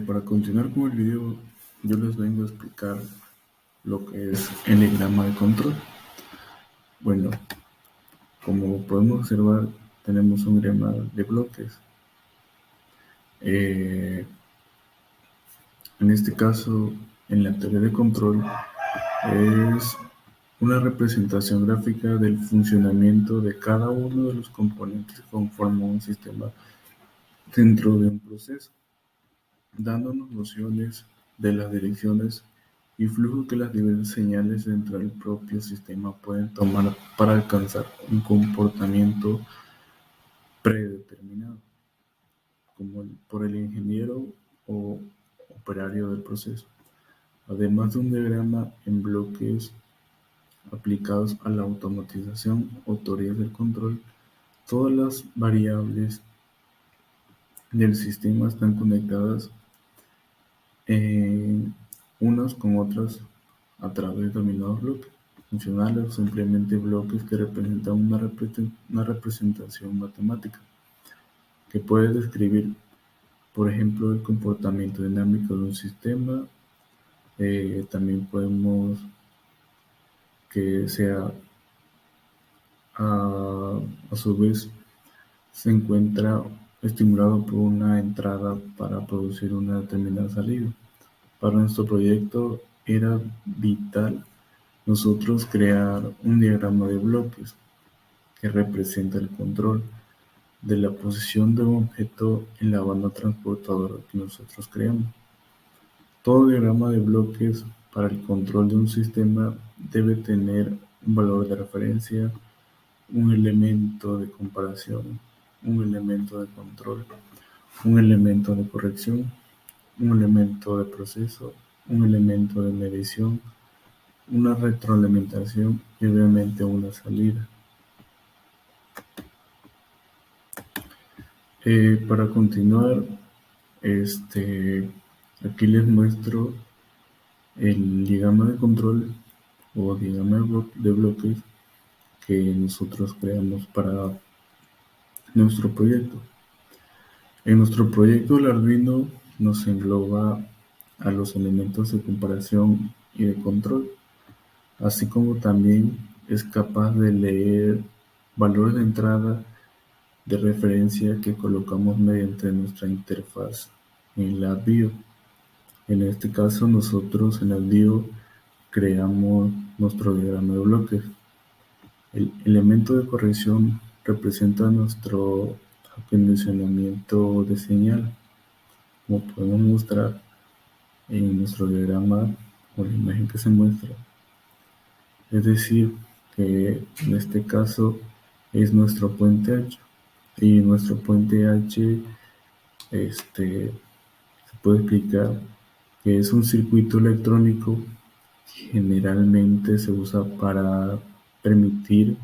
Para continuar con el video, yo les vengo a explicar lo que es el diagrama de control. Bueno, como podemos observar, tenemos un diagrama de bloques. En este caso, en la teoría de control, es una representación gráfica del funcionamiento de cada uno de los componentes que conforman un sistema dentro de un proceso, dándonos nociones de las direcciones y flujo que las diversas señales dentro del propio sistema pueden tomar para alcanzar un comportamiento predeterminado, como por el ingeniero o operario del proceso. Además de un diagrama en bloques aplicados a la automatización o teorías del control, todas las variables del sistema están conectadas unas con otras a través de denominados bloques funcionales o simplemente bloques que representan una representación matemática que puede describir, por ejemplo, el comportamiento dinámico de un sistema. También podemos que sea a su vez se encuentra estimulado por una entrada para producir una determinada salida. Para nuestro proyecto era vital nosotros crear un diagrama de bloques que representa el control de la posición de un objeto en la banda transportadora que nosotros creamos. Todo diagrama de bloques para el control de un sistema debe tener un valor de referencia, un elemento de comparación, un elemento de control, un elemento de corrección, un elemento de proceso, un elemento de medición, una retroalimentación y obviamente una salida. Para continuar, aquí les muestro el diagrama de control o diagrama de bloques que nosotros creamos para nuestro proyecto. En nuestro proyecto el Arduino nos engloba a los elementos de comparación y de control, así como también es capaz de leer valores de entrada de referencia que colocamos mediante nuestra interfaz en la BIO. En este caso nosotros en la BIO creamos nuestro diagrama de bloques. El elemento de corrección representa nuestro acondicionamiento de señal, como podemos mostrar en nuestro diagrama o la imagen que se muestra. Es decir, que en este caso es nuestro puente H. Y nuestro puente H se puede explicar que es un circuito electrónico que generalmente se usa para permitir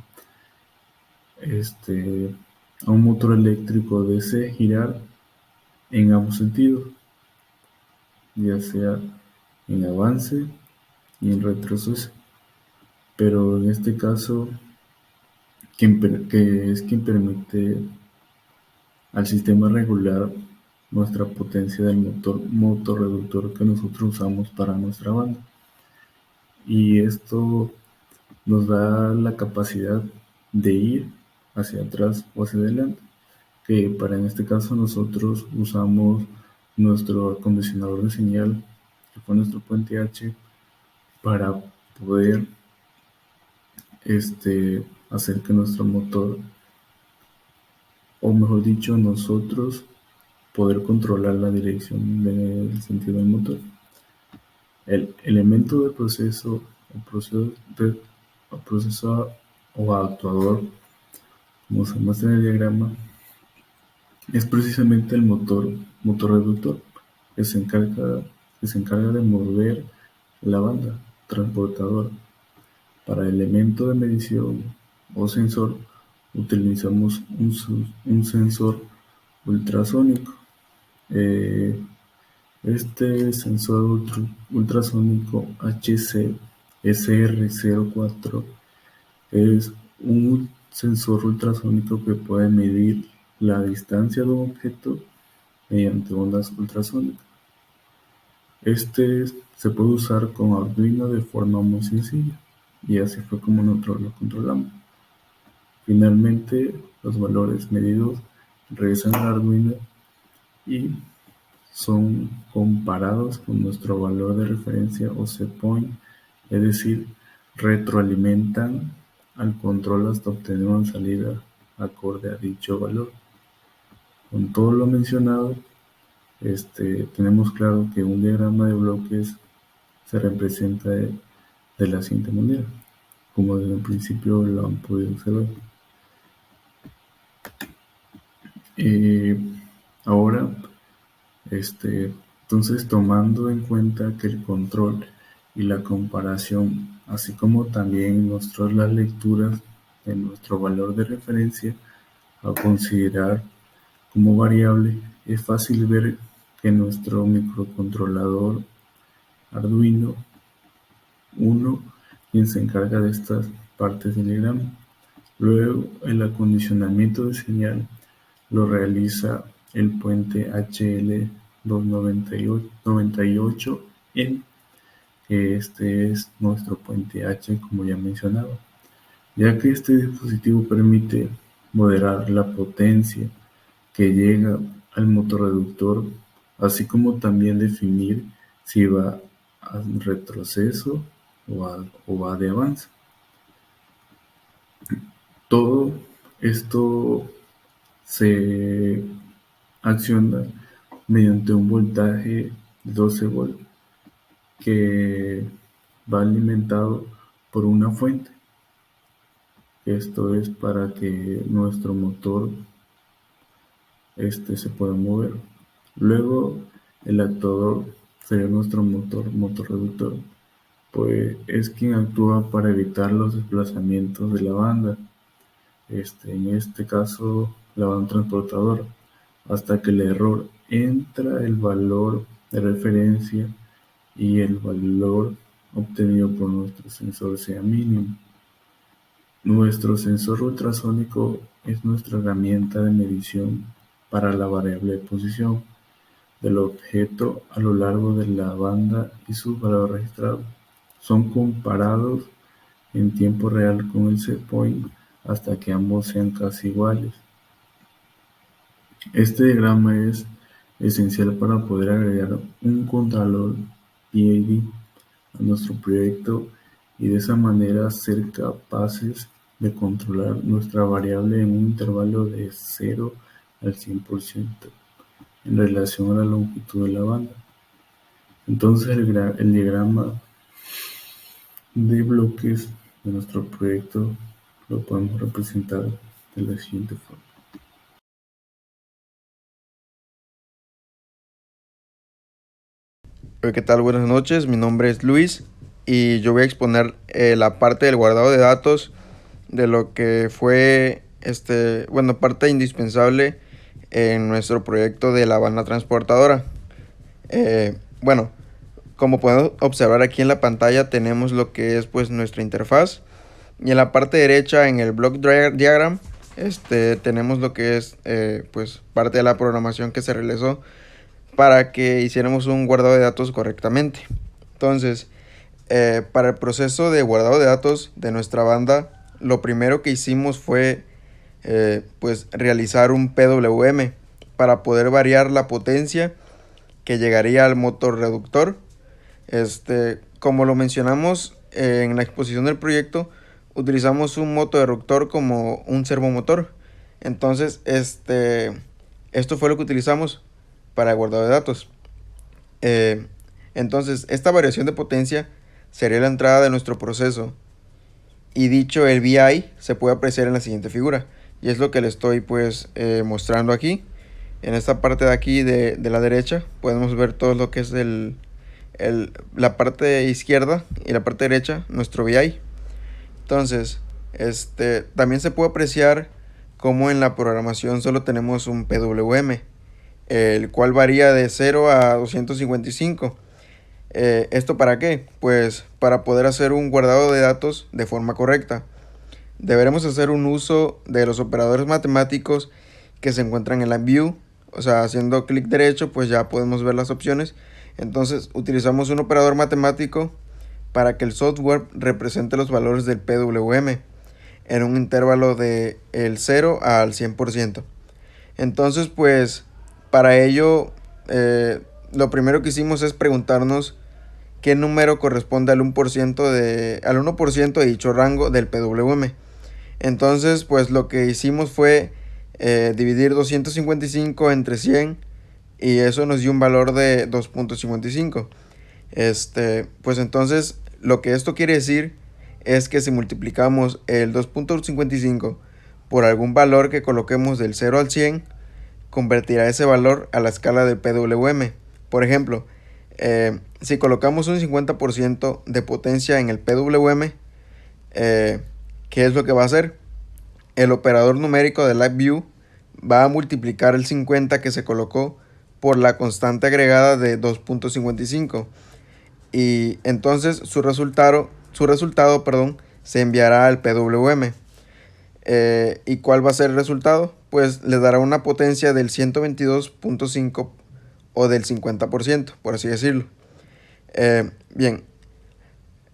a un motor eléctrico DC girar en ambos sentidos, ya sea en avance y en retroceso, pero en este caso que es quien permite al sistema regular nuestra potencia del motor reductor que nosotros usamos para nuestra banda, y esto nos da la capacidad de ir hacia atrás o hacia adelante, que para en este caso nosotros usamos nuestro acondicionador de señal, que fue nuestro puente H, para poder hacer que nuestro motor, o mejor dicho, nosotros poder controlar la dirección del sentido del motor. El elemento de proceso o actuador, como se muestra en el diagrama, es precisamente el motor reductor, que se encarga de mover la banda transportadora. Para el elemento de medición o sensor utilizamos un sensor ultrasónico. Este sensor ultrasónico HC-SR04 es un sensor ultrasónico que puede medir la distancia de un objeto mediante ondas ultrasónicas. Este se puede usar con Arduino de forma muy sencilla y así fue como nosotros lo controlamos. Finalmente, los valores medidos regresan al Arduino y son comparados con nuestro valor de referencia o set point, es decir, retroalimentan al control hasta obtener una salida acorde a dicho valor. Con todo lo mencionado, tenemos claro que un diagrama de bloques se representa de la siguiente manera, como desde un principio lo han podido observar. Ahora, entonces tomando en cuenta que el control y la comparación, así como también nosotros las lecturas de nuestro valor de referencia a considerar como variable, es fácil ver que nuestro microcontrolador Arduino Uno, quien se encarga de estas partes del diagrama. Luego, el acondicionamiento de señal lo realiza el puente HL298N, que este es nuestro puente H, como ya mencionaba, ya que este dispositivo permite moderar la potencia que llega al motorreductor, así como también definir si va a retroceso o va de avance. Todo esto se acciona mediante un voltaje de 12 volts que va alimentado por una fuente. Esto es para que nuestro motor se pueda mover. Luego el actuador sería nuestro motor reductor, pues es quien actúa para evitar los desplazamientos de la banda, en este caso la banda transportadora, hasta que el error entra el valor de referencia y el valor obtenido por nuestro sensor sea mínimo. Nuestro sensor ultrasónico es nuestra herramienta de medición para la variable de posición del objeto a lo largo de la banda y sus valores registrados son comparados en tiempo real con el set point hasta que ambos sean casi iguales. Este diagrama es esencial para poder agregar un controlador PID a nuestro proyecto y de esa manera ser capaces de controlar nuestra variable en un intervalo de 0 al 100% en relación a la longitud de la banda. Entonces el diagrama de bloques de nuestro proyecto lo podemos representar de la siguiente forma. ¿Qué tal? Buenas noches, mi nombre es Luis y yo voy a exponer la parte del guardado de datos de lo que fue, parte indispensable en nuestro proyecto de la banda transportadora. Bueno, como podemos observar aquí en la pantalla tenemos lo que es pues nuestra interfaz y en la parte derecha en el block diagram tenemos lo que es pues parte de la programación que se realizó para que hiciéramos un guardado de datos correctamente. Entonces, para el proceso de guardado de datos de nuestra banda, lo primero que hicimos fue pues realizar un PWM para poder variar la potencia que llegaría al motor reductor. Como lo mencionamos en la exposición del proyecto, utilizamos un motorreductor como un servomotor. Entonces, esto fue lo que utilizamos para el guardado de datos. Entonces, esta variación de potencia sería la entrada de nuestro proceso. Y dicho el VI se puede apreciar en la siguiente figura. Y es lo que le estoy pues mostrando aquí. En esta parte de aquí de la derecha podemos ver todo lo que es la parte izquierda y la parte derecha, nuestro VI. Entonces, también se puede apreciar cómo en la programación solo tenemos un PWM, el cual varía de 0 a 255. ¿Esto para qué? Pues para poder hacer un guardado de datos de forma correcta. Deberemos hacer un uso de los operadores matemáticos que se encuentran en la view. O sea, haciendo clic derecho pues ya podemos ver las opciones Entonces utilizamos un operador matemático para que el software represente los valores del PWM en un intervalo de el 0 al 100%. Entonces, pues, para ello, lo primero que hicimos es preguntarnos qué número corresponde al 1% de dicho rango del PWM. Entonces, pues lo que hicimos fue dividir 255 entre 100 y eso nos dio un valor de 2.55. Pues entonces, lo que esto quiere decir es que si multiplicamos el 2.55 por algún valor que coloquemos del 0 al 100, convertirá ese valor a la escala del PWM. Por ejemplo, si colocamos un 50% de potencia en el PWM, ¿qué es lo que va a hacer? El operador numérico de LabVIEW va a multiplicar el 50 que se colocó por la constante agregada de 2.55 y entonces su resultado se enviará al PWM. ¿Y cuál va a ser el resultado? Pues le dará una potencia del 122.5 o del 50%, por así decirlo. Bien,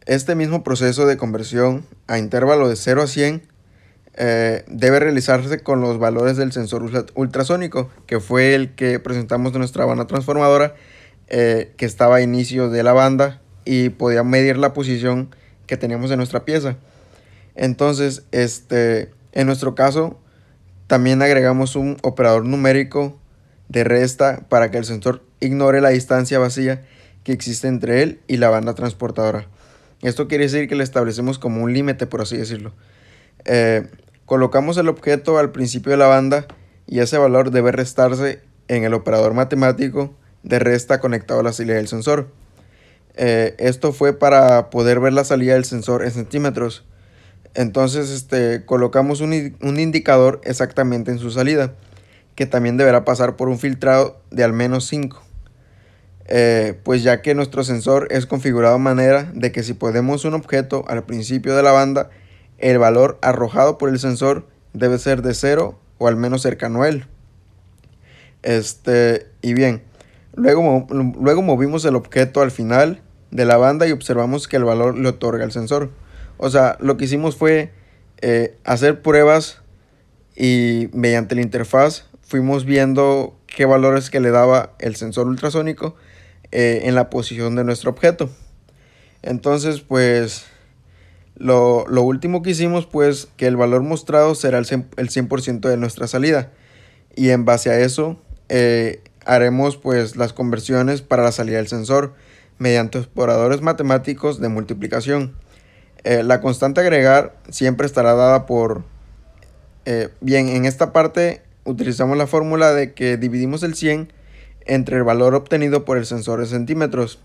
este mismo proceso de conversión a intervalo de 0 a 100 debe realizarse con los valores del sensor ultrasónico, que fue el que presentamos de nuestra banda transformadora, que estaba a inicio de la banda y podía medir la posición que teníamos en nuestra pieza. Entonces, en nuestro caso, también agregamos un operador numérico de resta para que el sensor ignore la distancia vacía que existe entre él y la banda transportadora. Esto quiere decir que le establecemos como un límite, por así decirlo. Colocamos el objeto al principio de la banda y ese valor debe restarse en el operador matemático de resta conectado a la salida del sensor. Esto fue para poder ver la salida del sensor en centímetros. Entonces colocamos un indicador exactamente en su salida, que también deberá pasar por un filtrado de al menos 5. Pues ya que nuestro sensor es configurado de manera de que si ponemos un objeto al principio de la banda, el valor arrojado por el sensor debe ser de 0 o al menos cercano a él. Y bien, luego movimos el objeto al final de la banda y observamos que el valor le otorga el sensor. O sea, lo que hicimos fue hacer pruebas y mediante la interfaz fuimos viendo qué valores que le daba el sensor ultrasónico en la posición de nuestro objeto. Entonces, pues lo último que hicimos, pues que el valor mostrado será el 100% de nuestra salida. Y en base a eso haremos pues las conversiones para la salida del sensor mediante operadores matemáticos de multiplicación. La constante a agregar siempre estará dada por... bien, en esta parte utilizamos la fórmula de que dividimos el 100 entre el valor obtenido por el sensor en centímetros.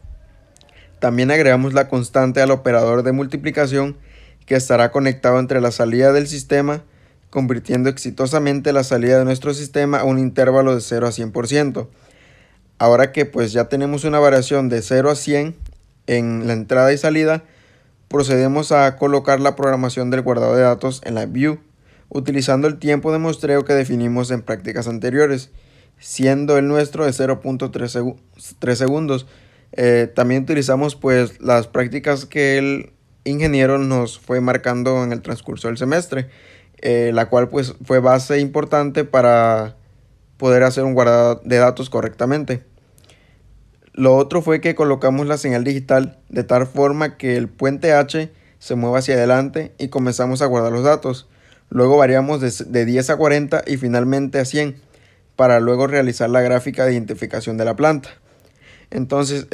También agregamos la constante al operador de multiplicación que estará conectado entre la salida del sistema, convirtiendo exitosamente la salida de nuestro sistema a un intervalo de 0 a 100%. Ahora que pues ya tenemos una variación de 0 a 100 en la entrada y salida, procedemos a colocar la programación del guardado de datos en LabVIEW, utilizando el tiempo de muestreo que definimos en prácticas anteriores, siendo el nuestro de 0.3 segundos. También utilizamos pues las prácticas que el ingeniero nos fue marcando en el transcurso del semestre, la cual pues fue base importante para poder hacer un guardado de datos correctamente. Lo otro fue que colocamos la señal digital de tal forma que el puente H se mueva hacia adelante y comenzamos a guardar los datos. Luego variamos de 10 a 40 y finalmente a 100 para luego realizar la gráfica de identificación de la planta. Entonces,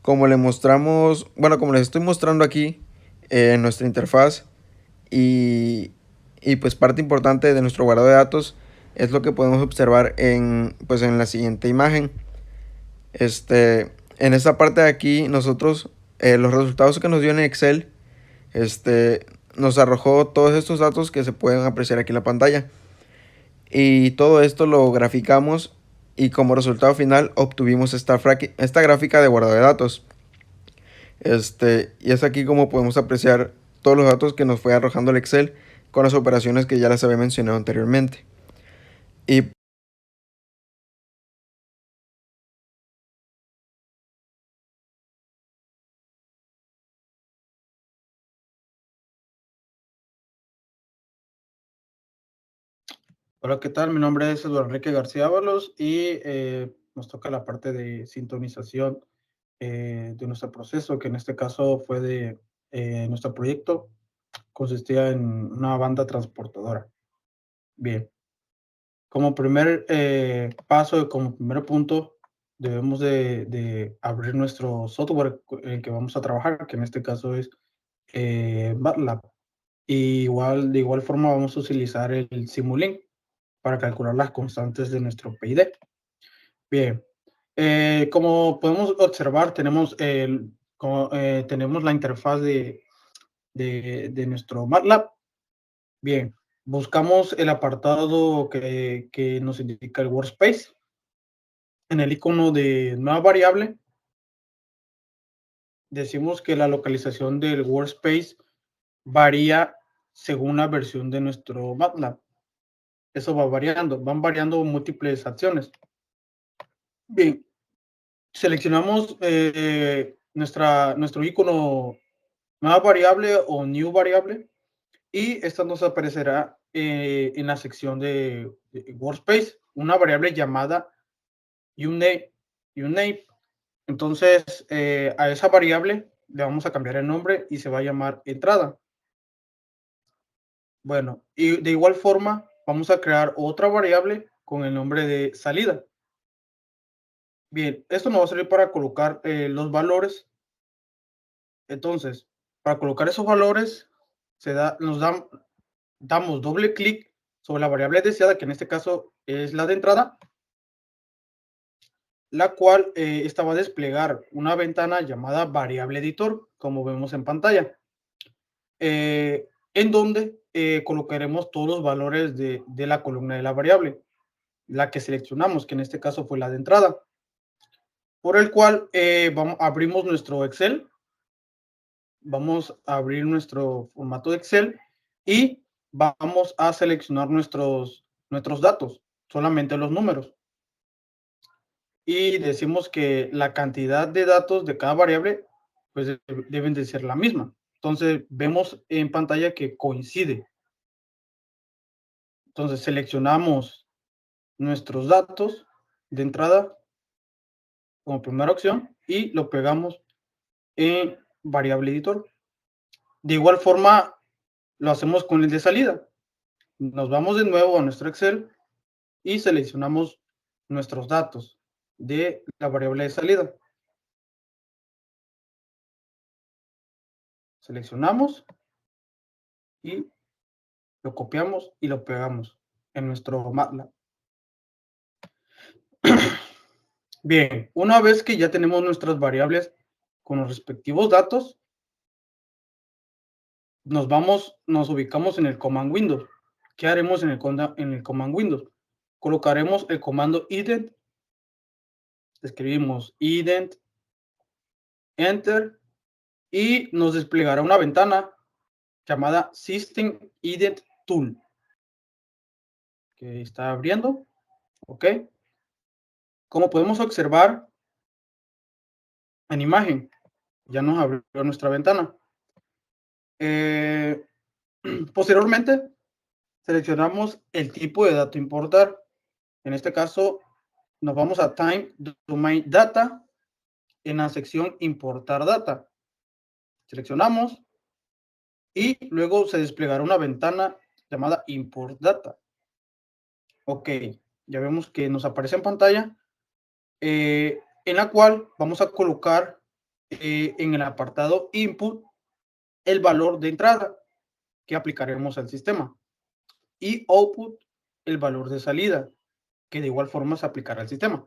como le mostramos, bueno, como les estoy mostrando aquí en nuestra interfaz y pues parte importante de nuestro guardado de datos es lo que podemos observar pues en la siguiente imagen. En esta parte de aquí nosotros los resultados que nos dio en Excel nos arrojó todos estos datos que se pueden apreciar aquí en la pantalla y todo esto lo graficamos y como resultado final obtuvimos esta gráfica de guardado de datos. Y es aquí como podemos apreciar todos los datos que nos fue arrojando el Excel con las operaciones que ya les había mencionado anteriormente. Y Hola, ¿qué tal? Mi nombre es Eduardo Enrique García Ábalos y nos toca la parte de sintonización de nuestro proceso, que en este caso fue de nuestro proyecto, consistía en una banda transportadora. Bien, como primer paso y como primer punto, debemos de abrir nuestro software en el que vamos a trabajar, que en este caso es MATLAB. Y de igual forma vamos a utilizar el Simulink para calcular las constantes de nuestro PID. Bien, como podemos observar, tenemos la interfaz de nuestro MATLAB. Bien, buscamos el apartado que nos indica el workspace. En el icono de nueva variable, decimos que la localización del workspace varía según la versión de nuestro MATLAB. Eso va variando, van variando múltiples acciones. Bien, seleccionamos nuestro icono nueva variable o new variable y esta nos aparecerá en la sección de workspace una variable llamada uname. Entonces a esa variable le vamos a cambiar el nombre y se va a llamar entrada. Bueno, y de igual forma vamos a crear otra variable con el nombre de salida. Bien, esto nos va a servir para colocar los valores. Entonces, para colocar esos valores, damos doble clic sobre la variable deseada, que en este caso es la de entrada, la cual esta va a desplegar una ventana llamada variable editor, como vemos en pantalla, en donde colocaremos todos los valores de la columna de la variable, la que seleccionamos, que en este caso fue la de entrada, por el cual abrimos nuestro Excel. Vamos a abrir nuestro formato de Excel y vamos a seleccionar nuestros datos, solamente los números. Y decimos que la cantidad de datos de cada variable pues deben de ser la misma. Entonces vemos en pantalla que coincide. Entonces seleccionamos nuestros datos de entrada como primera opción y lo pegamos en variable editor. De igual forma lo hacemos con el de salida. Nos vamos de nuevo a nuestro Excel y seleccionamos nuestros datos de la variable de salida. Seleccionamos y lo copiamos y lo pegamos en nuestro MATLAB. Bien, una vez que ya tenemos nuestras variables con los respectivos datos, nos ubicamos en el Command Windows. ¿Qué haremos en el Command Windows? Colocaremos el comando ident, escribimos ident, enter, y nos desplegará una ventana llamada System Ident Tool, que está abriendo. Ok, como podemos observar en imagen, ya nos abrió nuestra ventana. Posteriormente seleccionamos el tipo de dato a importar. En este caso nos vamos a Time Domain Data en la sección importar data. Seleccionamos y luego se desplegará una ventana llamada import data. Ok, ya vemos que nos aparece en pantalla, en la cual vamos a colocar en el apartado input el valor de entrada que aplicaremos al sistema y output el valor de salida que de igual forma se aplicará al sistema.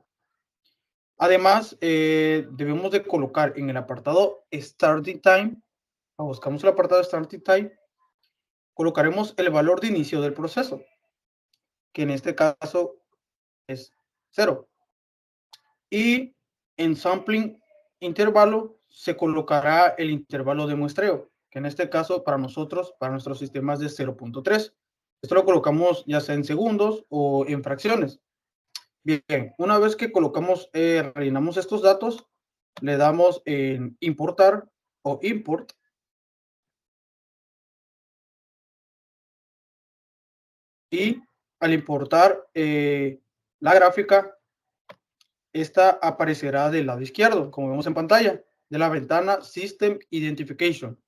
Además, debemos de colocar en el apartado starting time, buscamos el apartado starting time, colocaremos el valor de inicio del proceso, que en este caso es 0. Y en sampling intervalo se colocará el intervalo de muestreo, que en este caso para nosotros, para nuestros sistemas de 0.3. Esto lo colocamos ya sea en segundos o en fracciones. Bien, una vez que colocamos, rellenamos estos datos, le damos en importar o import. Y al importar la gráfica, esta aparecerá del lado izquierdo, como vemos en pantalla, de la ventana System Identification.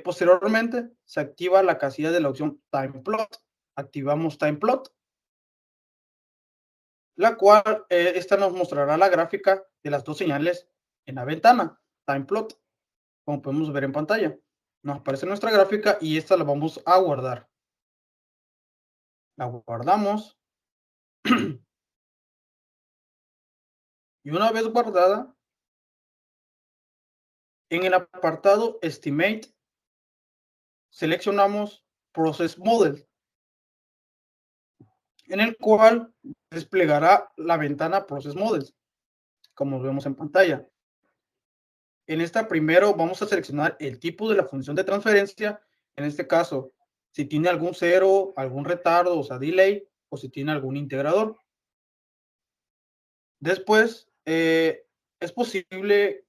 Posteriormente, se activa la casilla de la opción Time Plot. Activamos Time Plot, la cual esta nos mostrará la gráfica de las dos señales en la ventana Time Plot, como podemos ver en pantalla. Nos aparece nuestra gráfica y esta la vamos a guardar. La guardamos. Y una vez guardada, en el apartado Estimate, seleccionamos Process Model, en el cual desplegará la ventana Process Models, como vemos en pantalla. En esta primero vamos a seleccionar el tipo de la función de transferencia, en este caso, si tiene algún cero, algún retardo, o sea, delay, o si tiene algún integrador. Después, es posible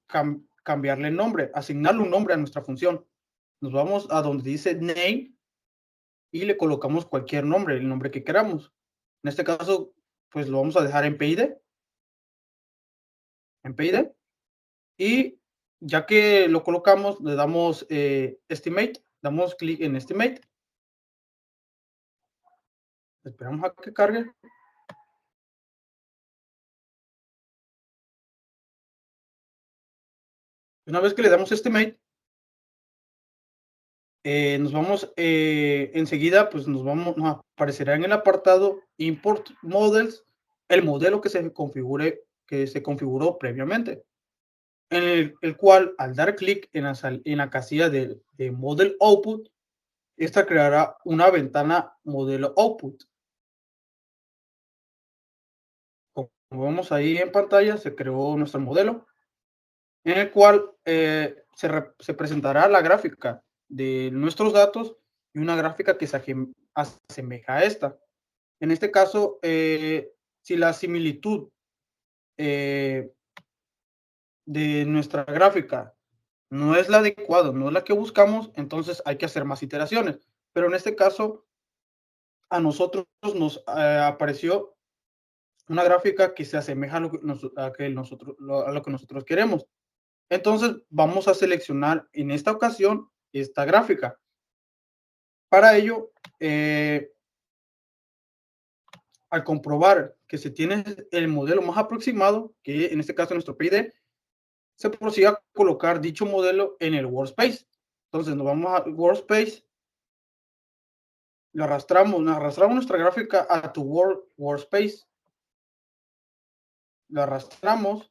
cambiarle el nombre, asignarle un nombre a nuestra función. Nos vamos a donde dice name y le colocamos cualquier nombre, el nombre que queramos. En este caso, pues lo vamos a dejar en PID. Y ya que lo colocamos, le damos Estimate, damos clic en Estimate. Esperamos a que cargue. Una vez que le damos Estimate, nos vamos enseguida, pues nos aparecerá en el apartado Import Models el modelo que se configuró previamente, en el cual al dar clic en la casilla de Model Output, esta creará una ventana Modelo Output. Como vemos ahí en pantalla, se creó nuestro modelo, en el cual se presentará la gráfica de nuestros datos y una gráfica que se asemeja a esta. En este caso, si la similitud de nuestra gráfica no es la adecuada, no es la que buscamos, entonces hay que hacer más iteraciones. Pero en este caso, a nosotros nos apareció una gráfica que se asemeja a lo que nosotros queremos. Entonces, vamos a seleccionar en esta ocasión esta gráfica. Para ello, al comprobar que se tiene el modelo más aproximado, que en este caso nuestro PID, se procede a colocar dicho modelo en el workspace. Entonces, nos vamos a workspace, arrastramos nuestra gráfica a tu workspace, la arrastramos.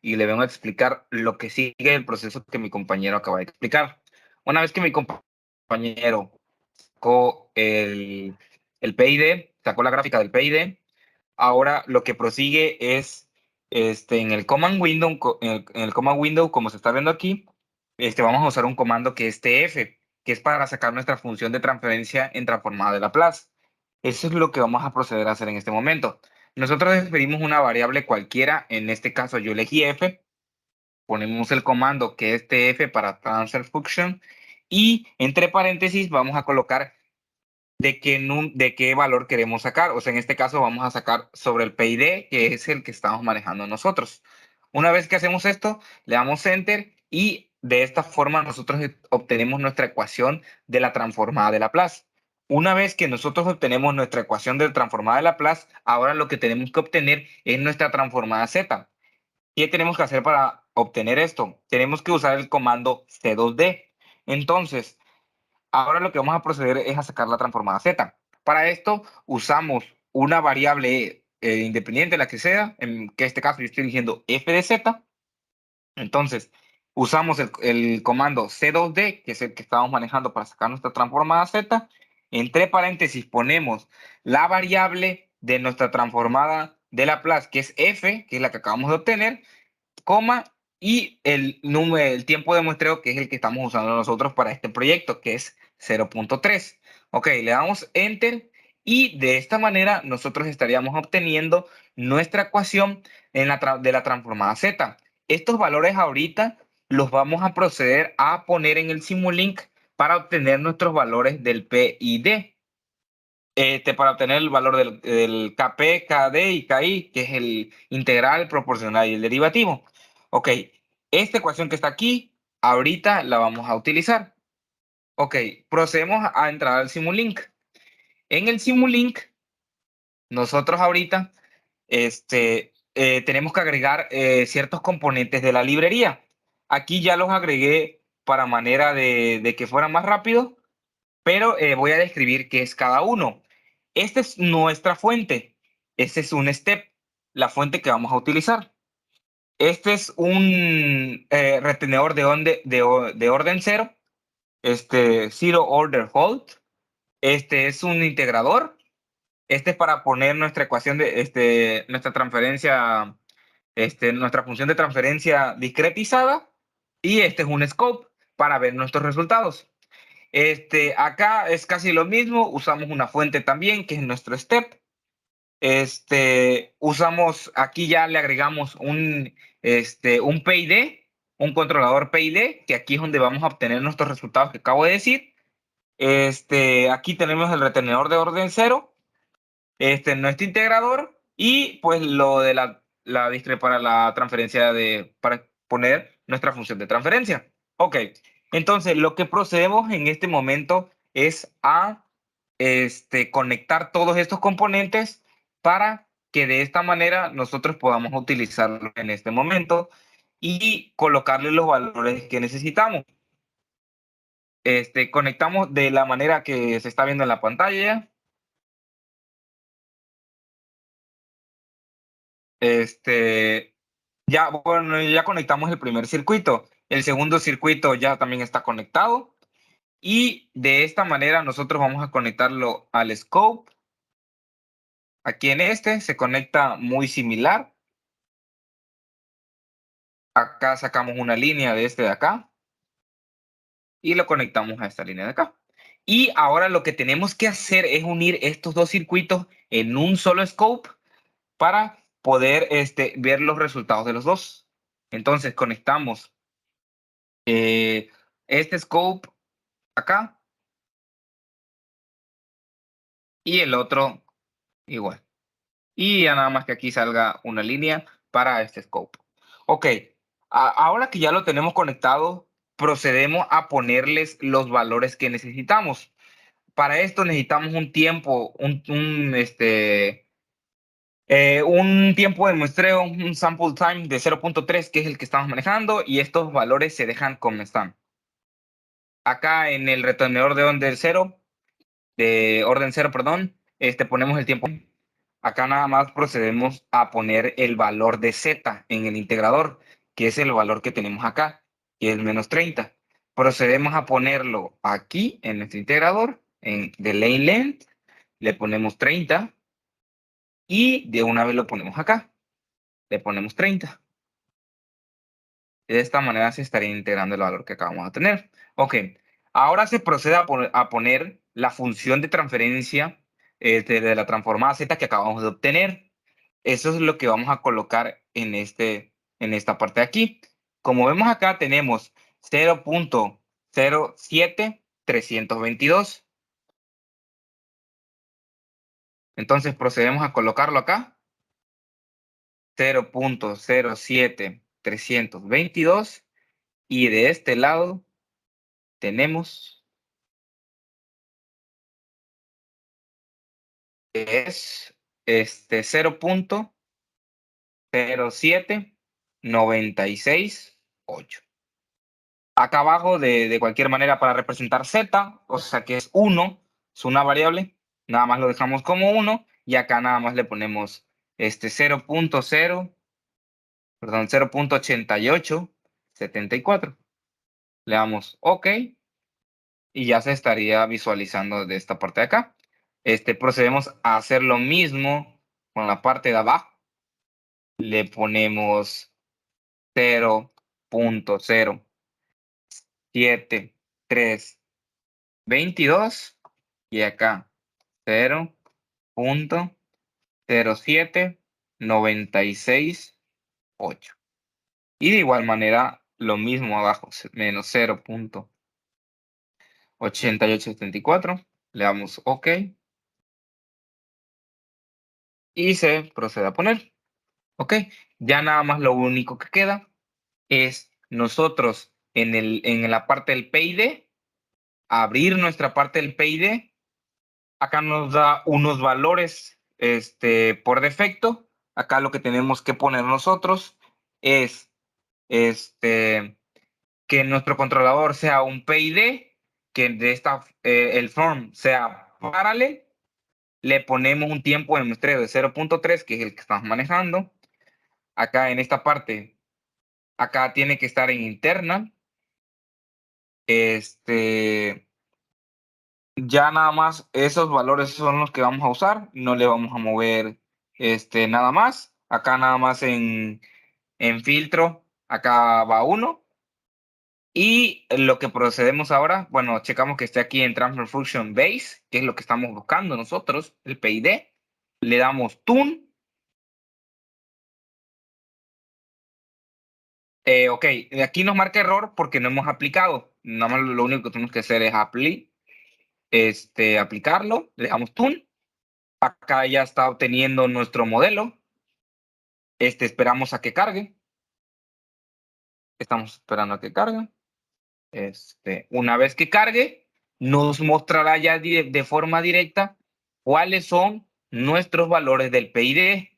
Y le vengo a explicar lo que sigue el proceso que mi compañero acaba de explicar. Una vez que mi compañero sacó el PID, sacó la gráfica del PID, ahora lo que prosigue es en el command window, en el command window, como se está viendo aquí, vamos a usar un comando que es tf, que es para sacar nuestra función de transferencia en transformada de Laplace. Eso es lo que vamos a proceder a hacer en este momento. Nosotros definimos una variable cualquiera, en este caso yo elegí f, ponemos el comando que es tf para transfer function y entre paréntesis vamos a colocar de qué valor queremos sacar. O sea, en este caso vamos a sacar sobre el PID, que es el que estamos manejando nosotros. Una vez que hacemos esto, le damos Enter y de esta forma nosotros obtenemos nuestra ecuación de la transformada de Laplace. Una vez que nosotros obtenemos nuestra ecuación de la transformada de Laplace, ahora lo que tenemos que obtener es nuestra transformada Z. ¿Qué tenemos que hacer para obtener esto? Tenemos que usar el comando C2D. Entonces, ahora lo que vamos a proceder es a sacar la transformada Z. Para esto usamos una variable independiente, la que sea, en que este caso yo estoy eligiendo f de z. Entonces, usamos el comando C2D, que es el que estamos manejando para sacar nuestra transformada Z. Entre paréntesis ponemos la variable de nuestra transformada de Laplace, que es f, que es la que acabamos de obtener, coma, y el tiempo de muestreo, que es el que estamos usando nosotros para este proyecto, que es 0.3. Ok, le damos Enter y de esta manera nosotros estaríamos obteniendo nuestra ecuación de la transformada Z. Estos valores ahorita los vamos a proceder a poner en el Simulink para obtener nuestros valores del P y D. Para obtener el valor del KP, KD y KI, que es el integral, el proporcional y el derivativo. Ok, esta ecuación que está aquí, ahorita la vamos a utilizar. Ok, procedemos a entrar al Simulink. En el Simulink, nosotros ahorita tenemos que agregar ciertos componentes de la librería. Aquí ya los agregué para manera de que fuera más rápido, pero voy a describir qué es cada uno. Esta es nuestra fuente. Este es un step, la fuente que vamos a utilizar. Este es un retenedor de orden cero, zero order hold. Este es un integrador. Este es para poner nuestra ecuación nuestra transferencia, nuestra función de transferencia discretizada. Y este es un scope para ver nuestros resultados. Acá es casi lo mismo, usamos una fuente también, que es nuestro step. Usamos, aquí ya le agregamos un PID, un controlador PID, que aquí es donde vamos a obtener nuestros resultados que acabo de decir. Aquí tenemos el retenedor de orden cero, nuestro integrador y pues lo de la discre para la transferencia para poner nuestra función de transferencia. Ok, entonces lo que procedemos en este momento es a conectar todos estos componentes para que de esta manera nosotros podamos utilizarlo en este momento y colocarle los valores que necesitamos. Conectamos de la manera que se está viendo en la pantalla. Bueno, ya conectamos el primer circuito. El segundo circuito ya también está conectado. Y de esta manera nosotros vamos a conectarlo al scope. Aquí en este se conecta muy similar. Acá sacamos una línea de de acá. Y lo conectamos a esta línea de acá. Y ahora lo que tenemos que hacer es unir estos dos circuitos en un solo scope para poder ver los resultados de los dos. Entonces conectamos este scope acá y el otro igual. Y ya nada más que aquí salga una línea para este scope. Ok, ahora que ya lo tenemos conectado, procedemos a ponerles los valores que necesitamos. Para esto necesitamos un tiempo, un tiempo de muestreo, un sample time de 0.3, que es el que estamos manejando, y estos valores se dejan como están. Acá en el retenedor de orden cero, perdón, ponemos el tiempo. Acá nada más procedemos a poner el valor de z en el integrador, que es el valor que tenemos acá, que es menos 30. Procedemos a ponerlo aquí en nuestro integrador, en the lane length, le ponemos 30 y de una vez lo ponemos acá, le ponemos 30. De esta manera se estaría integrando el valor que acabamos de tener. Ok, ahora se procede a poner la función de transferencia de la transformada z que acabamos de obtener. Eso es lo que vamos a colocar en esta parte de aquí. Como vemos acá, tenemos 0.07322. Entonces procedemos a colocarlo acá. 0.07322. Y de este lado tenemos es 0.07968. Acá abajo, de cualquier manera, para representar z, o sea que es 1, es una variable, nada más lo dejamos como 1, y acá nada más le ponemos 0.8874. Le damos OK, y ya se estaría visualizando de esta parte de acá. Procedemos a hacer lo mismo con la parte de abajo. Le ponemos 0.7322 y acá 0.07968. Y de igual manera lo mismo abajo, menos 0.8874. Le damos OK. Y se procede a poner. OK. Ya nada más lo único que queda es nosotros en la parte del PID, abrir nuestra parte del PID. Acá nos da unos valores por defecto. Acá lo que tenemos que poner nosotros es que nuestro controlador sea un PID, que el form sea parallel. Le ponemos un tiempo de muestreo de 0.3, que es el que estamos manejando. Acá en esta parte, acá tiene que estar en interna. Ya nada más esos valores son los que vamos a usar. No le vamos a mover nada más. Acá nada más en filtro, acá va 1. Y lo que procedemos ahora, bueno, checamos que esté aquí en Transfer Function Base, que es lo que estamos buscando nosotros, el PID. Le damos Tune. OK, aquí nos marca error porque no hemos aplicado. Nada más lo único que tenemos que hacer es aplicarlo. Le damos Tune. Acá ya está obteniendo nuestro modelo. Esperamos a que cargue. Estamos esperando a que cargue. Una vez que cargue, nos mostrará ya de forma directa cuáles son nuestros valores del PID.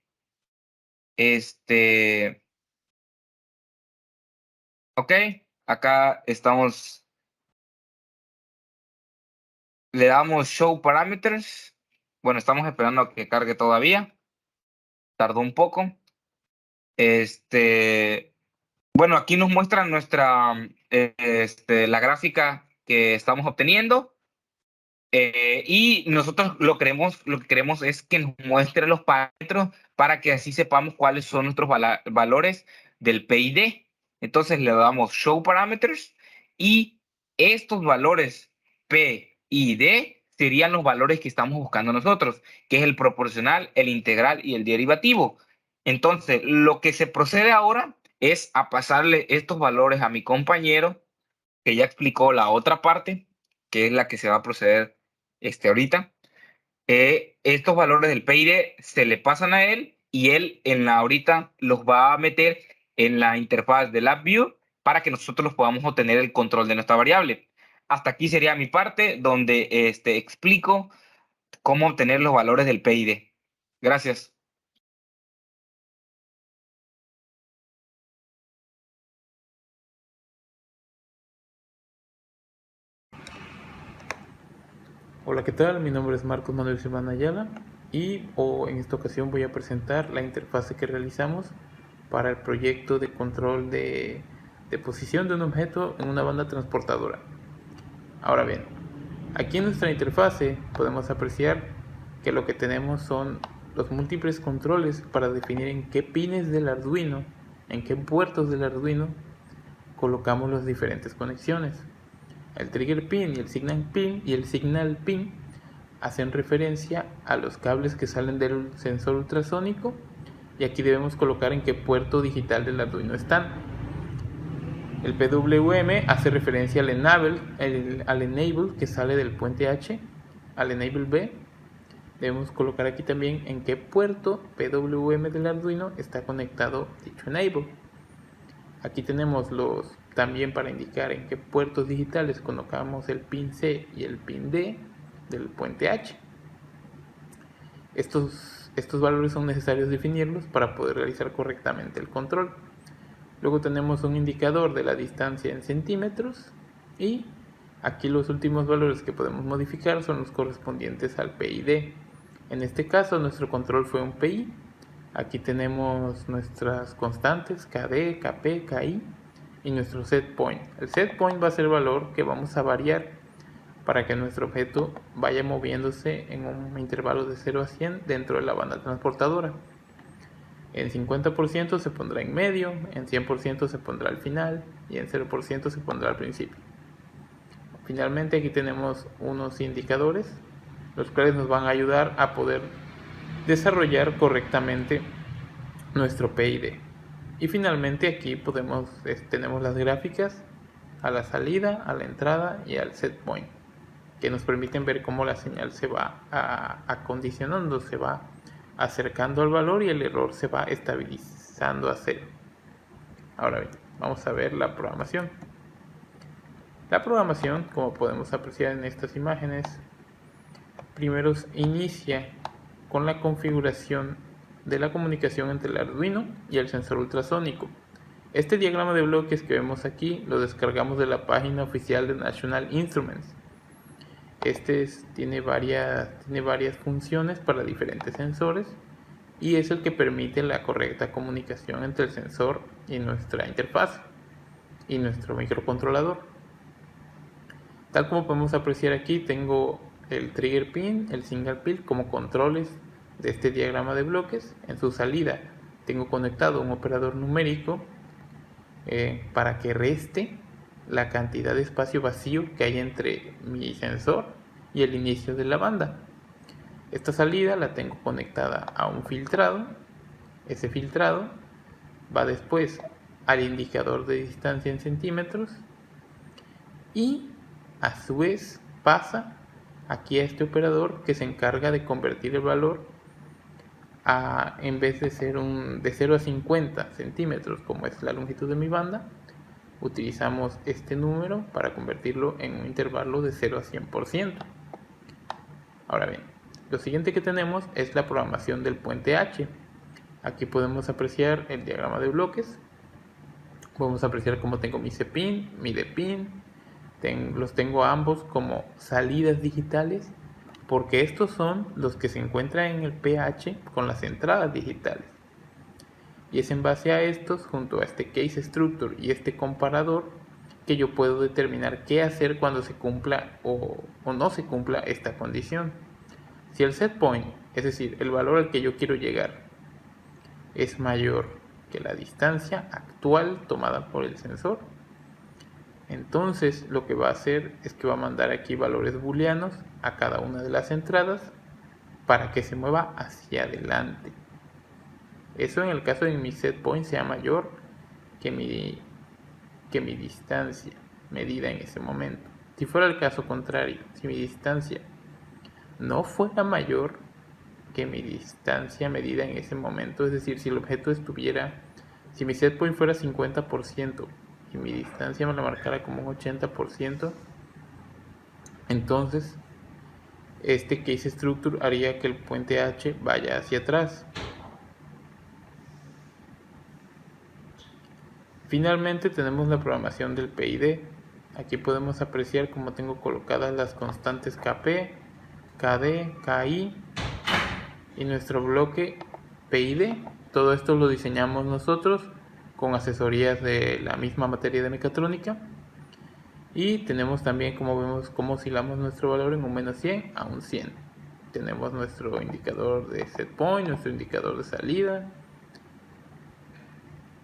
OK, acá estamos. Le damos Show Parameters. Bueno, estamos esperando a que cargue todavía. Tardó un poco. Bueno, aquí nos muestra la gráfica que estamos obteniendo. Y nosotros lo que queremos es que nos muestre los parámetros para que así sepamos cuáles son nuestros valores del PID. Entonces le damos Show Parameters y estos valores P y D serían los valores que estamos buscando nosotros, que es el proporcional, el integral y el derivativo. Entonces, lo que se procede ahora es a pasarle estos valores a mi compañero, que ya explicó la otra parte, que es la que se va a proceder ahorita. Estos valores del PID se le pasan a él y él ahorita los va a meter en la interfaz de LabVIEW para que nosotros los podamos obtener el control de nuestra variable. Hasta aquí sería mi parte donde explico cómo obtener los valores del PID. Gracias. Hola, ¿qué tal? Mi nombre es Marcos Manuel Silvana Ayala y en esta ocasión voy a presentar la interfase que realizamos para el proyecto de control de posición de un objeto en una banda transportadora. Ahora bien, aquí en nuestra interfase podemos apreciar que lo que tenemos son los múltiples controles para definir en qué pines del Arduino, en qué puertos del Arduino colocamos las diferentes conexiones. El trigger pin y el signal pin hacen referencia a los cables que salen del sensor ultrasónico y aquí debemos colocar en qué puerto digital del Arduino están. El PWM hace referencia al enable que sale del puente H, al enable B. Debemos colocar aquí también en qué puerto PWM del Arduino está conectado dicho enable. Aquí tenemos también para indicar en qué puertos digitales colocamos el pin C y el pin D del puente H. Estos valores son necesarios definirlos para poder realizar correctamente el control. Luego tenemos un indicador de la distancia en centímetros y aquí los últimos valores que podemos modificar son los correspondientes al PID. En este caso nuestro control fue un PI. Aquí tenemos nuestras constantes KD, KP, KI y nuestro set point. El set point va a ser el valor que vamos a variar para que nuestro objeto vaya moviéndose en un intervalo de 0 a 100 dentro de la banda transportadora. En 50% se pondrá en medio, en 100% se pondrá al final y en 0% se pondrá al principio. Finalmente aquí tenemos unos indicadores, los cuales nos van a ayudar a poder desarrollar correctamente nuestro PID. Y finalmente aquí tenemos las gráficas a la salida, a la entrada y al set point, que nos permiten ver cómo la señal se va acondicionando, se va acercando al valor y el error se va estabilizando a cero. Ahora bien, vamos a ver la programación. La programación, como podemos apreciar en estas imágenes, primero inicia con la configuración de la comunicación entre el Arduino y el sensor ultrasónico. Este diagrama de bloques que vemos aquí lo descargamos de la página oficial de National Instruments. Tiene varias funciones para diferentes sensores y es el que permite la correcta comunicación entre el sensor y nuestra interfaz y nuestro microcontrolador. Tal como podemos apreciar aquí, tengo el trigger pin, el signal pin como controles de este diagrama de bloques. En su salida tengo conectado un operador numérico para que reste la cantidad de espacio vacío que hay entre mi sensor y el inicio de la banda. Esta salida la tengo conectada a un filtrado. Ese filtrado va después al indicador de distancia en centímetros y a su vez pasa aquí a este operador que se encarga de convertir el valor en vez de ser de 0 a 50 centímetros como es la longitud de mi banda, utilizamos este número para convertirlo en un intervalo de 0 a 100%. Ahora bien, lo siguiente que tenemos es la programación del puente H. Aquí podemos apreciar el diagrama de bloques. Podemos apreciar cómo tengo mi C-pin, mi D-pin. Los tengo ambos como salidas digitales, porque estos son los que se encuentran en el PH con las entradas digitales. Y es en base a estos, junto a este case structure y este comparador, que yo puedo determinar qué hacer cuando se cumpla o no se cumpla esta condición. Si el set point, es decir, el valor al que yo quiero llegar, es mayor que la distancia actual tomada por el sensor, entonces lo que va a hacer es que va a mandar aquí valores booleanos a cada una de las entradas para que se mueva hacia adelante. Eso en el caso de mi set point sea mayor que mi distancia medida en ese momento. Si fuera el caso contrario, si mi distancia no fuera mayor que mi distancia medida en ese momento, es decir, si el objeto si mi set point fuera 50% y mi distancia me la marcara como un 80%, entonces este case structure haría que el puente H vaya hacia atrás. Finalmente tenemos la programación del PID. Aquí podemos apreciar cómo tengo colocadas las constantes KP, KD, KI y nuestro bloque PID. Todo esto lo diseñamos nosotros con asesorías de la misma materia de mecatrónica. Y tenemos también, como vemos, cómo oscilamos nuestro valor en un menos 100 a un 100. Tenemos nuestro indicador de set point, nuestro indicador de salida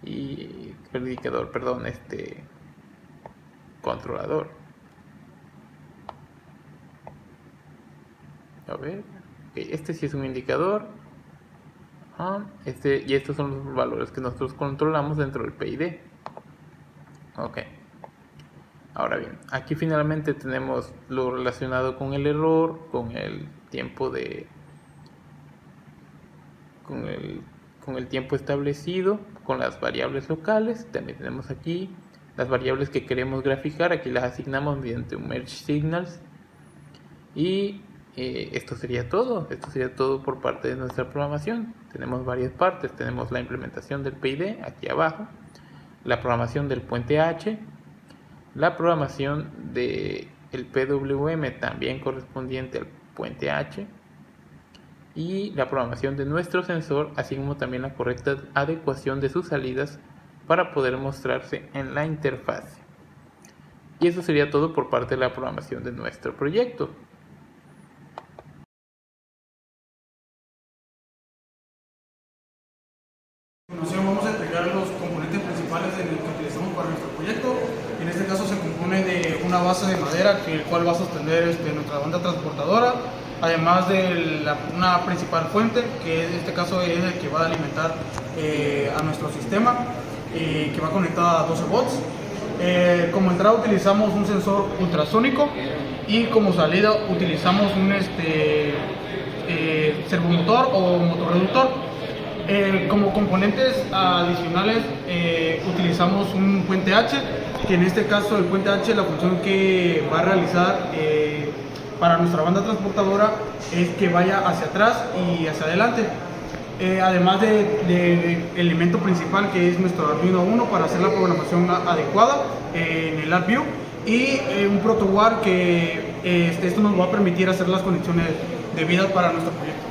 y el indicador, perdón, controlador. A ver, okay, este sí es un indicador. Y estos son los valores que nosotros controlamos dentro del PID. Ok. Ahora bien, aquí finalmente tenemos lo relacionado con el error, con el tiempo con el tiempo establecido, con las variables locales. También tenemos aquí las variables que queremos graficar. Aquí las asignamos mediante un merge signals. Y esto sería todo. Esto sería todo por parte de nuestra programación. Tenemos varias partes. Tenemos la implementación del PID aquí abajo, la programación del puente H, la programación del PWM también correspondiente al puente H y la programación de nuestro sensor, así como también la correcta adecuación de sus salidas para poder mostrarse en la interfaz. Y eso sería todo por parte de la programación de nuestro proyecto. Vamos a entregar los componentes principales que utilizamos para nuestro proyecto. En este caso se compone de una base de madera, el cual va a sostener nuestra banda transportadora. además de una principal fuente, que en este caso es el que va a alimentar a nuestro sistema, que va conectado a 12 volts. Como entrada utilizamos un sensor ultrasónico y como salida utilizamos un servomotor o motorreductor. Como componentes adicionales utilizamos un puente H, que en este caso el puente H, la función que va a realizar para nuestra banda transportadora es que vaya hacia atrás y hacia adelante. Además del elemento principal, que es nuestro Arduino Uno para hacer la programación adecuada en el ArcView, y un protowar que esto nos va a permitir hacer las conexiones debidas para nuestro proyecto.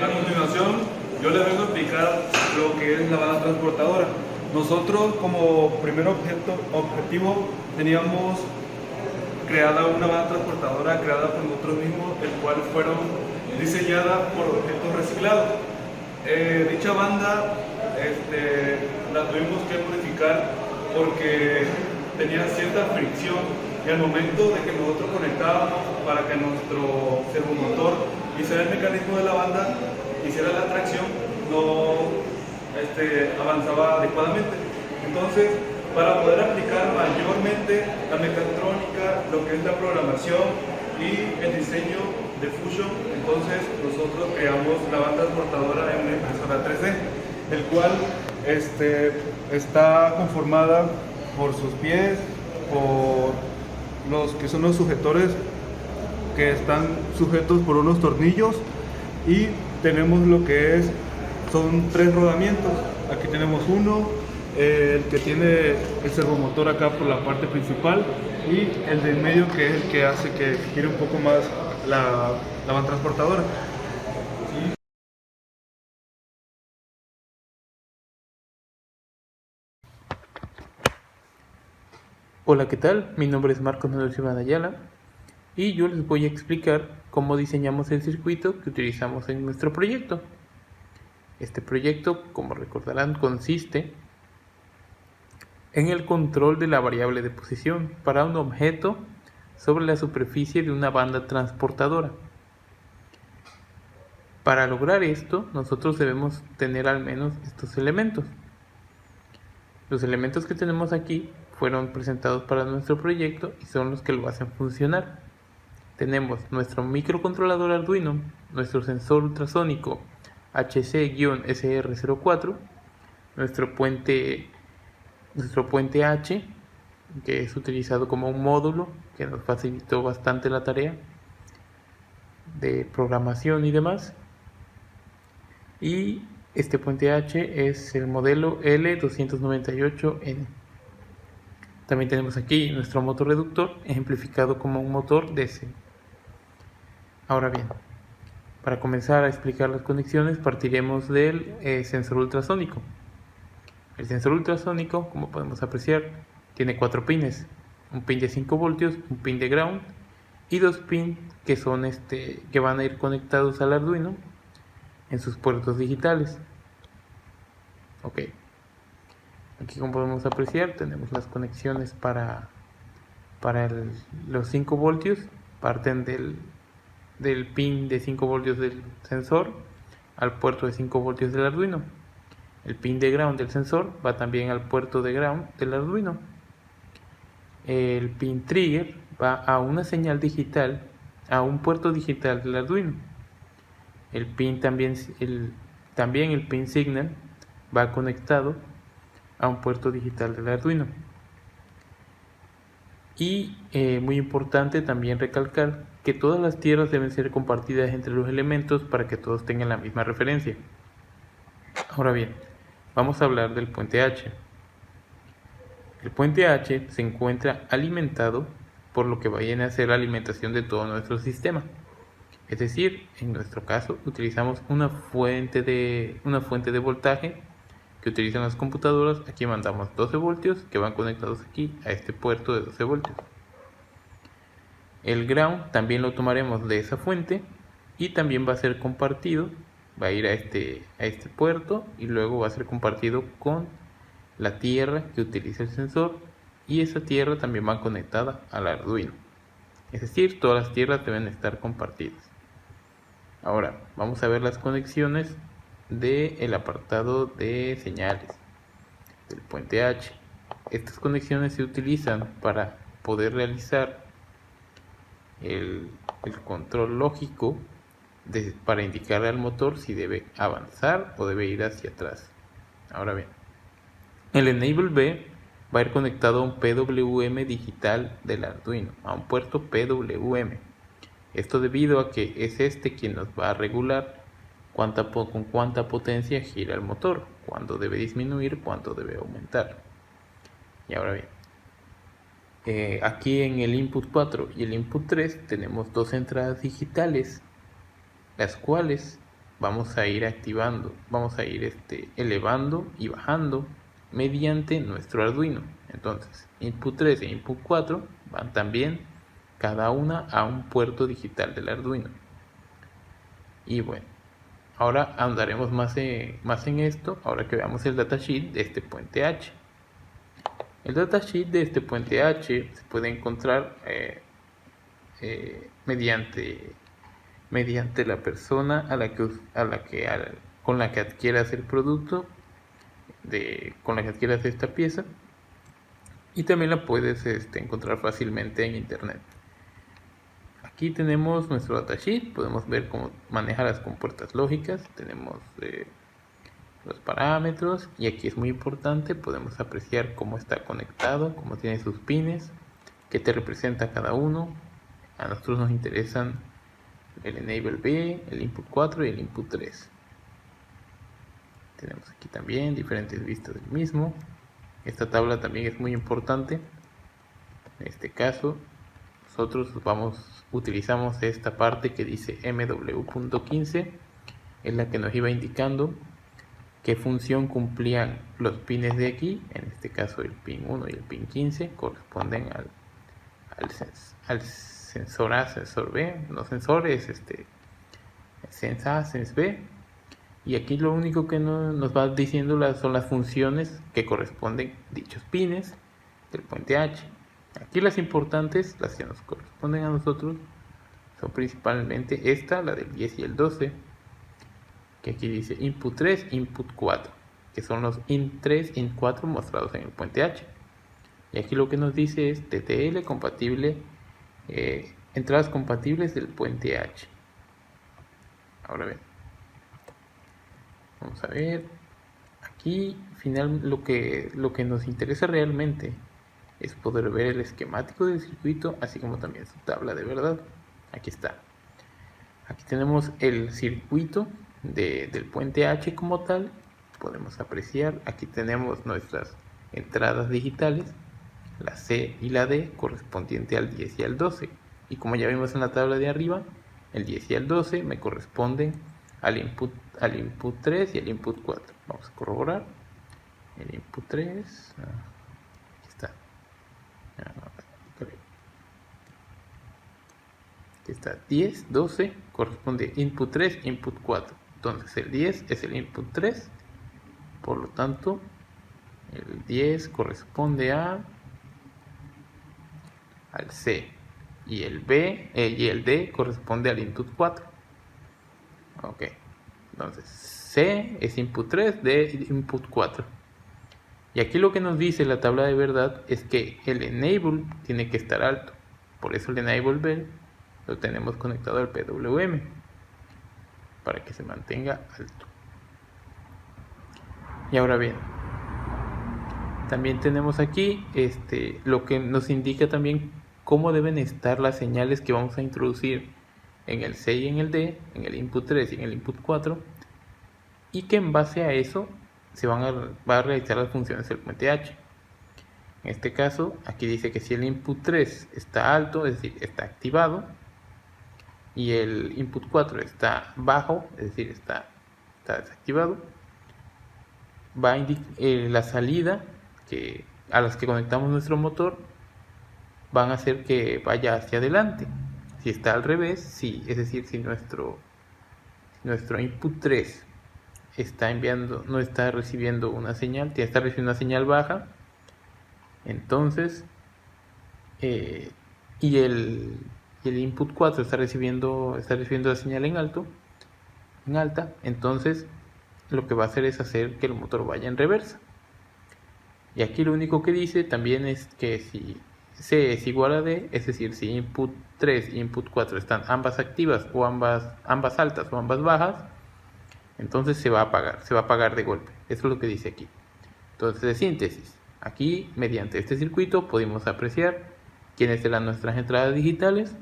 A continuación, yo les vengo a explicar lo que es la banda transportadora. Nosotros, como primer objetivo, teníamos creada una banda transportadora creada por nosotros mismos, el cual fueron diseñada por objetos reciclados. Dicha banda la tuvimos que modificar porque tenía cierta fricción, y al momento de que nosotros conectábamos para que nuestro servomotor hiciera el mecanismo de la banda, hiciera la tracción, no avanzaba adecuadamente. Entonces, para poder aplicar mayormente la mecatrónica, lo que es la programación y el diseño de Fusion, entonces nosotros creamos la banda transportadora en una impresora 3D, el cual está conformada por sus pies, por los que son los sujetores que están sujetos por unos tornillos, y tenemos lo que son 3 rodamientos. Aquí tenemos uno, el que tiene el servomotor acá por la parte principal, y el del medio, que es el que hace que gire un poco más la banda transportadora. Hola, ¿qué tal? Mi nombre es Marcos Manuel Silvana Ayala y yo les voy a explicar cómo diseñamos el circuito que utilizamos en nuestro proyecto. Este proyecto, como recordarán, consiste en el control de la variable de posición para un objeto sobre la superficie de una banda transportadora. Para lograr esto, nosotros debemos tener al menos estos elementos. Los elementos que tenemos aquí fueron presentados para nuestro proyecto y son los que lo hacen funcionar. Tenemos nuestro microcontrolador Arduino, nuestro sensor ultrasónico HC-SR04, nuestro puente H, que es utilizado como un módulo que nos facilitó bastante la tarea de programación y demás. Y este puente H es el modelo L298N. También tenemos aquí nuestro motor reductor, ejemplificado como un motor DC. Ahora bien, para comenzar a explicar las conexiones, partiremos del sensor ultrasónico. El sensor ultrasónico, como podemos apreciar, tiene 4 pines: un pin de 5 voltios, un pin de ground y 2 pins que son que van a ir conectados al Arduino en sus puertos digitales. Ok, aquí, como podemos apreciar, tenemos las conexiones para los 5 voltios. Parten del pin de 5 voltios del sensor al puerto de 5 voltios del Arduino. El pin de ground del sensor va también al puerto de ground del Arduino. El pin trigger va a una señal digital, a un puerto digital del Arduino. El pin el pin signal va conectado a un puerto digital del Arduino. Y muy importante también recalcar que todas las tierras deben ser compartidas entre los elementos para que todos tengan la misma referencia. Ahora bien, vamos a hablar del puente H. El puente H se encuentra alimentado por lo que vayan a ser la alimentación de todo nuestro sistema. Es decir, en nuestro caso utilizamos una fuente de voltaje que utilizan las computadoras. Aquí mandamos 12 voltios que van conectados aquí a este puerto de 12 voltios. El ground también lo tomaremos de esa fuente y también va a ser compartido, va a ir a este puerto y luego va a ser compartido con la tierra que utiliza el sensor, y esa tierra también va conectada al Arduino. Es decir, todas las tierras deben estar compartidas. Ahora, vamos a ver las conexiones del apartado de señales del puente H. Estas conexiones se utilizan para poder realizar el control lógico para indicarle al motor si debe avanzar o debe ir hacia atrás. Ahora bien, el Enable B va a ir conectado a un PWM digital del Arduino, a un puerto PWM. Esto debido a que es quien nos va a regular con cuánta potencia gira el motor, cuándo debe disminuir, cuándo debe aumentar. Y ahora bien, aquí en el input 4 y el input 3 tenemos dos entradas digitales, las cuales vamos a ir activando, vamos a ir elevando y bajando mediante nuestro Arduino. Entonces, input 3 e input 4 van también cada una a un puerto digital del Arduino. Y bueno, ahora andaremos más en esto ahora que veamos el datasheet de este puente H. El datasheet de este puente H se puede encontrar mediante la persona con la que adquieras el producto, con la que adquieras esta pieza, y también la puedes encontrar fácilmente en internet. Aquí tenemos nuestro datasheet, podemos ver cómo maneja las compuertas lógicas, tenemos los parámetros, y aquí es muy importante, podemos apreciar cómo está conectado, cómo tiene sus pines, qué te representa cada uno. A nosotros nos interesan el Enable B, el Input 4 y el Input 3. Tenemos aquí también diferentes vistas del mismo. Esta tabla también es muy importante. En este caso, nosotros utilizamos esta parte que dice MW.15, es la que nos iba indicando qué función cumplían los pines de aquí. En este caso el pin 1 y el pin 15 corresponden al sensor A, sensor B, los sensores sense A, sense B, y aquí lo único que nos va diciendo son las funciones que corresponden dichos pines del puente H. Aquí las importantes, las que nos corresponden a nosotros, son principalmente esta, la del 10 y el 12, que aquí dice input 3, input 4, que son los int 3, int 4 mostrados en el puente H. Y aquí lo que nos dice es TTL compatible, entradas compatibles del puente H. Ahora bien, vamos a ver aquí lo que nos interesa realmente es poder ver el esquemático del circuito, así como también su tabla de verdad. Aquí está. Aquí tenemos el circuito del puente H como tal. Podemos apreciar, aquí tenemos nuestras entradas digitales, la C y la D correspondiente al 10 y al 12. Y como ya vimos en la tabla de arriba, el 10 y el 12 me corresponden al input 3 y al input 4. Vamos a corroborar. El input 3, aquí está. Aquí está 10, 12, corresponde input 3, input 4. Entonces el 10 es el input 3, por lo tanto el 10 corresponde al C, y el B y el D corresponde al input 4. Ok, entonces C es input 3, D input 4. Y aquí lo que nos dice la tabla de verdad es que el enable tiene que estar alto. Por eso el enable B lo tenemos conectado al PWM, para que se mantenga alto. Y ahora bien, también tenemos aquí lo que nos indica también cómo deben estar las señales que vamos a introducir en el C y en el D, en el input 3 y en el input 4, y que en base a eso va a realizar las funciones del puente H. En este caso, aquí dice que si el input 3 está alto, es decir, está activado, y el input 4 está bajo, es decir, está desactivado, va a indicar la salida a las que conectamos nuestro motor van a hacer que vaya hacia adelante. Si está al revés, es decir, si nuestro input 3 no está recibiendo una señal, está recibiendo una señal baja, entonces y el y el input 4 está recibiendo la señal en alta, entonces lo que va a hacer es hacer que el motor vaya en reversa. Y aquí lo único que dice también es que si C es igual a D, es decir, si input 3 y input 4 están ambas activas o ambas altas o ambas bajas, entonces se va a apagar de golpe. Eso es lo que dice aquí. Entonces, de síntesis, aquí mediante este circuito pudimos apreciar quiénes eran nuestras entradas digitales.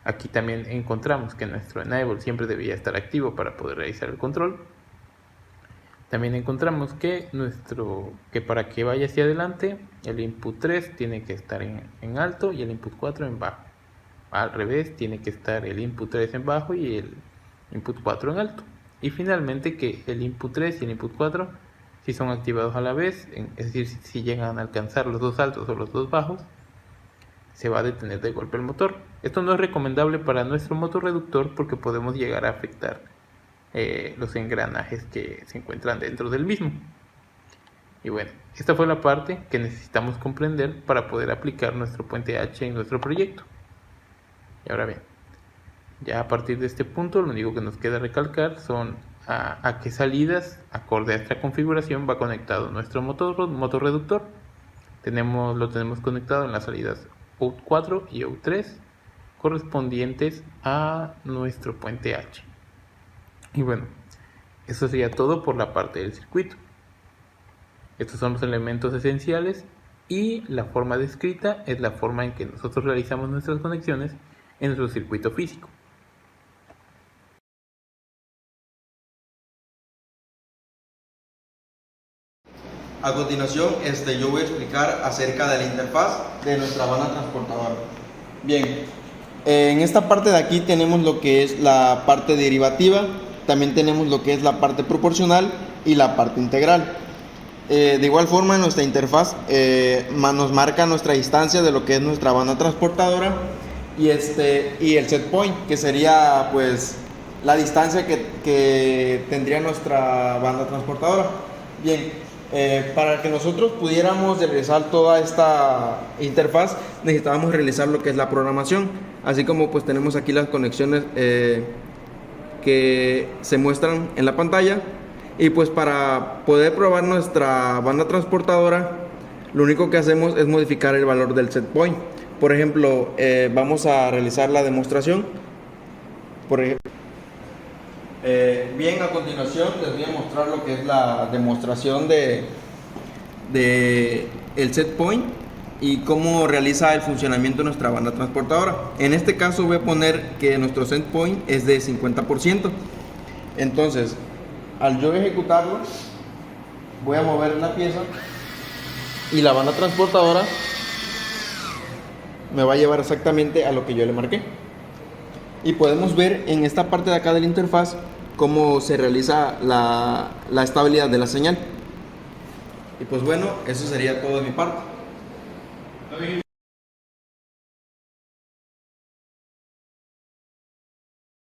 Aquí también encontramos que nuestro enable siempre debía estar activo para poder realizar el control. También encontramos que para que vaya hacia adelante, el input 3 tiene que estar en alto y el input 4 en bajo. Al revés, tiene que estar el input 3 en bajo y el input 4 en alto. Y finalmente que el input 3 y el input 4 si son activados a la vez, es decir, si llegan a alcanzar los dos altos o los dos bajos, se va a detener de golpe el motor. Esto no es recomendable para nuestro motorreductor porque podemos llegar a afectar los engranajes que se encuentran dentro del mismo. Y bueno, esta fue la parte que necesitamos comprender para poder aplicar nuestro puente H en nuestro proyecto. Y ahora bien, ya a partir de este punto lo único que nos queda recalcar son a qué salidas acorde a esta configuración va conectado nuestro motorreductor. Lo tenemos conectado en las salidas OUT4 y OUT3 correspondientes a nuestro puente H. Y bueno, eso sería todo por la parte del circuito. Estos son los elementos esenciales y la forma descrita es la forma en que nosotros realizamos nuestras conexiones en nuestro circuito físico. A continuación, yo voy a explicar acerca de la interfaz de nuestra banda transportadora. Bien, en esta parte de aquí tenemos lo que es la parte derivativa, también tenemos lo que es la parte proporcional y la parte integral. De igual forma, nuestra interfaz nos marca nuestra distancia de lo que es nuestra banda transportadora y el set point, que sería pues la distancia que tendría nuestra banda transportadora. Bien. Para que nosotros pudiéramos realizar toda esta interfaz necesitábamos realizar lo que es la programación, así como pues tenemos aquí las conexiones que se muestran en la pantalla. Y pues para poder probar nuestra banda transportadora lo único que hacemos es modificar el valor del set point. Por ejemplo, vamos a realizar la demostración. Bien, a continuación les voy a mostrar lo que es la demostración de el set point y cómo realiza el funcionamiento de nuestra banda transportadora. En este caso voy a poner que nuestro set point es de 50%. Entonces, al yo ejecutarlo, voy a mover la pieza y la banda transportadora me va a llevar exactamente a lo que yo le marqué. Y podemos ver en esta parte de acá de la interfaz cómo se realiza la estabilidad de la señal. Y pues bueno, eso sería todo de mi parte.